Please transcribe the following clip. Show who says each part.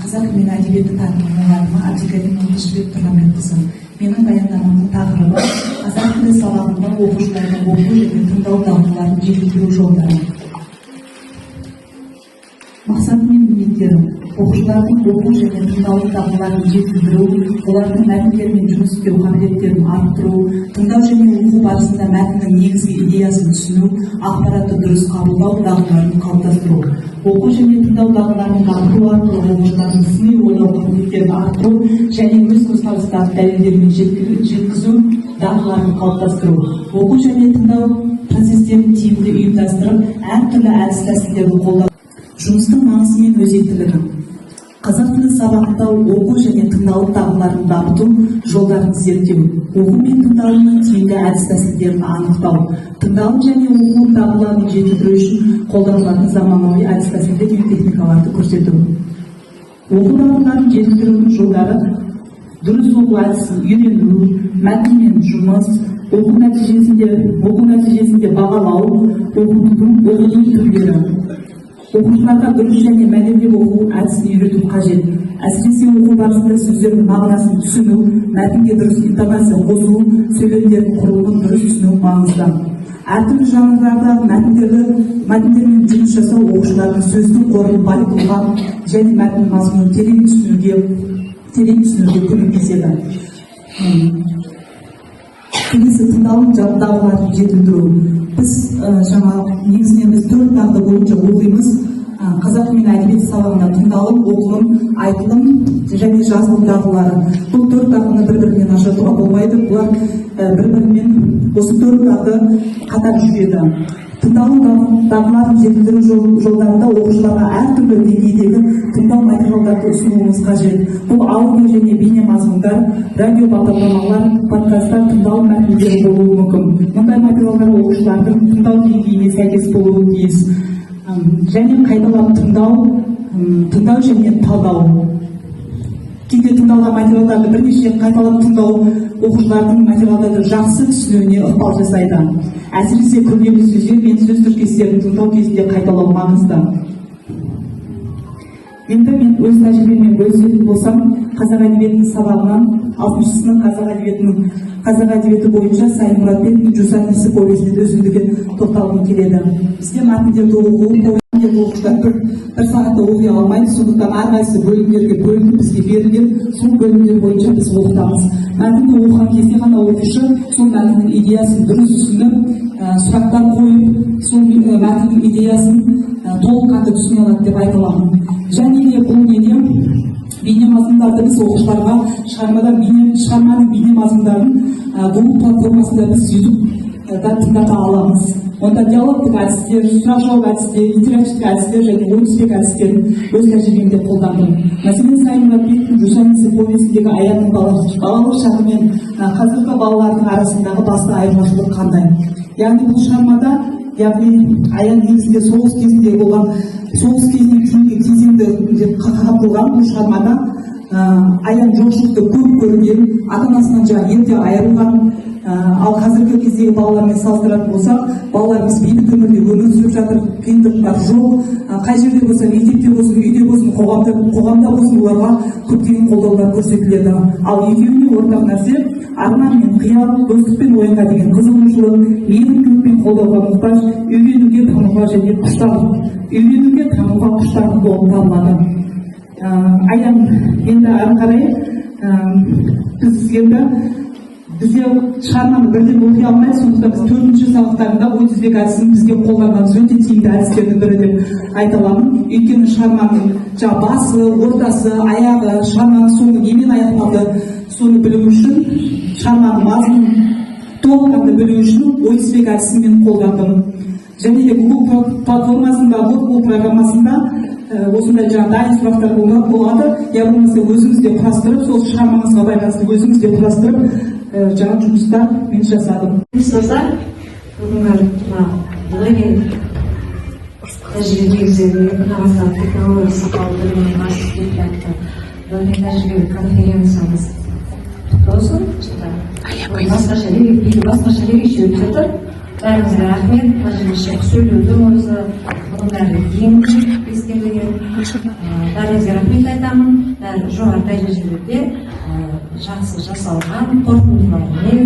Speaker 1: қазақ тілі әдебиеті пәнінің мұғалімі Әбдікәрім Тұрғанбекқызы. Менің баяндамамның тақырыбы қазақ тілі сабағында оқушылардың оқу және тыңдау дағдыларын жетілдіру жолдары. Мақсаты мен міндеттері: оқушылардың оқу және тыңдау дағдыларын жетілдіру, олардың мәтіндермен жұмыс істеу қабілеттерін арттыру, тыңдау және оқу барысында мәтіннің негізгі идеясын түсіну, ақпаратты дұрыс қабылдау дағдыларын қалыптастыру. Оқу және тыңдау дағдыларын дамыту арқылы оқушылардың сыни ойлау қабілеттерін арттыру және өз көзқарастарын дәлелдермен жеткізу дағдыларын қалыптастыру. Оқу және тыңдау процестерін тиімді ұйымдастырып, әртүрлі әдіс тәсілдерді қолдану. Жұмыстың маңызы мен өзектілігі: қазақ тілі сабағында оқу және тыңдау дағдыларын дамыту жолдарын зерттеу, оқу мен тыңдаудың тиімді әдіс тәсілдерін анықтау, тыңдау және оқу дағдыларын жетілдіру үшін қолданылатын заманауи әдіс тәсілдер мен техникаларды көрсету. Оқу дағдыларын жетілдірудің жолдары: дұрыс оқу әдісін үйрену, мәтінмен жұмыс, оқу нәтижесінде бағалау, оқудың түрлері. Оқушыларға дұрыс және мәнерлеп оқу әдісін үйрету қажет. Әсіресе оқу барысында сөздердің мағынасын түсіну, мәтінге дұрыс интонация қосу, сөйлемдердің құрылымын дұрыс түсіну маңызды. Әртүрлі жанрдағы мәтіндермен жұмыс жасау оқушылардың сөздің қорын байытуға және мәтін мазмұнын терең түсінуге көмектеседі. Келесі, тыңдаудың дағдыларын жетілдіру. Біз негізінен 4 дағды бойынша оқимыз. Қазақ тілі әдебиеті сабағында тыңдалым, оқылым, айтылым және жазылым дағдылары. Бұл 4 дағдыны бір-бірімен ажыратуға болмайды. Бұлар бір-бірімен осы 4 дағды қатар жүреді. Тыңдалым дағдыларын жетілдіру жолдарында оқушыларға әртүрлі деңгейдегі тыңдау материалдарды ұсынуымыз қажет. Бұл аудио және бейне мазмұндар, радио бағдарламалар, подкасттар, тыңдалым мәтіндері болуы мүмкін. Мұндай материалдар оқушылардың тыңдау деңгейіне сәйкес болуы тиіс. Және қайталап тыңдау және талдау. Кейде тыңдалған материалдарды бірнеше қайталап тыңдау оқушылардың материалдарды жақсы түсінуіне ықпал жасайды. Әсіресе күрделі сөздер мен сөз тіркестерін тыңдау кезінде қайталау маңызды. Енді мен өз тәжірибеммен бөлісетін болсам, қазақ әдебиетінің сабағынан 6-шы сынып қазақ әдебиеті бойынша Сайын Мұратбековтің Жусан иісі повесіне үзіндіге тоқталғым келеді. Бізде мәтіндерді оқушылар бір сағатта оқи алмайды, сондықтан әрқайсысы бөлімдерге бөлініп бізге берілген, сол бөлімдер бойынша біз оқытамыз. Мәтінді оқыған кезде ғана оқушы сол мәтіннің идеясын дұрыс түсініп, сұрақтар қойып, сол мәтіннің идеясын толыққанды түсіне алады деп айта аламын. Және де бұл бейне мазмұндарды біз оқушыларға шығарманың бейне мазмұндарын Google платформасында біз YouTube-да тыңдата аламыз. Онда диалогтық әдістер, сұрақ жауап әдістер, интерактивтік әдістер және ой түспек әдістерін өз тәжірибемде қолдандым. Мәселен, Сайын Мұратбековтің Жусан иісі повесіндегі Аянның балалық шағы мен қазіргі балалардың арасындағы басты айырмашылық қандай? Яғни бұл шығармада, Аян негізінде соғыс кезінде болған, соғыс кезінен кейінгі кезеңді қамтылған бұл шығармада Аян жоқшылықты көп көрген, ата-анасынан ерте айырылған, ал қазіргі кездегі балалармен салыстыратын болсақ, балаларымыз бейбіт өмірде өмір сүріп жатыр, қиындықтар жоқ. Қай жерде болса, мектепте болсын, үйде болсын, қоғамда болсын, оларға көптеген қолдаулар көрсетіледі. Ал екеуіне ортақ нәрсе арман мен қиял, достық пен ойынға деген қызығушылық, мейірімділік пен қолдауға мұқтаж, үйренуге тануға құштар болып табылады. Аян енді ары қарай бізде шығарманы бірден оқи алмайды, сондықтан біз 4-ші сабақтарында ой түзбек әдісін бізге қолданған өте тиімді әдістердің бірі деп айта аламын. Өйткені шығарманың басы, ортасы, аяғы, шығарманың соңы немен аяқталды, соны білу үшін, шығарманың мазмұнын толыққанды білу үшін ой түзбек әдісін мен қолдандым. Және де Google платформасында, Google программасында осындай дайын сұрақтар болады. Я болмаса өзіңізде құрастырып, сол шығармаңызға байланысты өзіңізде құрастырып, жаңа жұмыстар мен жасадым.
Speaker 2: Достар, бүгінгі тәжірибе üzerinde Қазақстан технология сапалы білімінің институты бүгінгі тәжірибе конференциямыз болсын. Басқаша ерекше өтіп жатыр. Бәріңізге рахмет. Сөйлеудің өзі бұның бәрі ең кеңескерлігі бәріңізге рахмет айтамын. Жоғары дәрежелерде жақсы жасалған қорытындылармен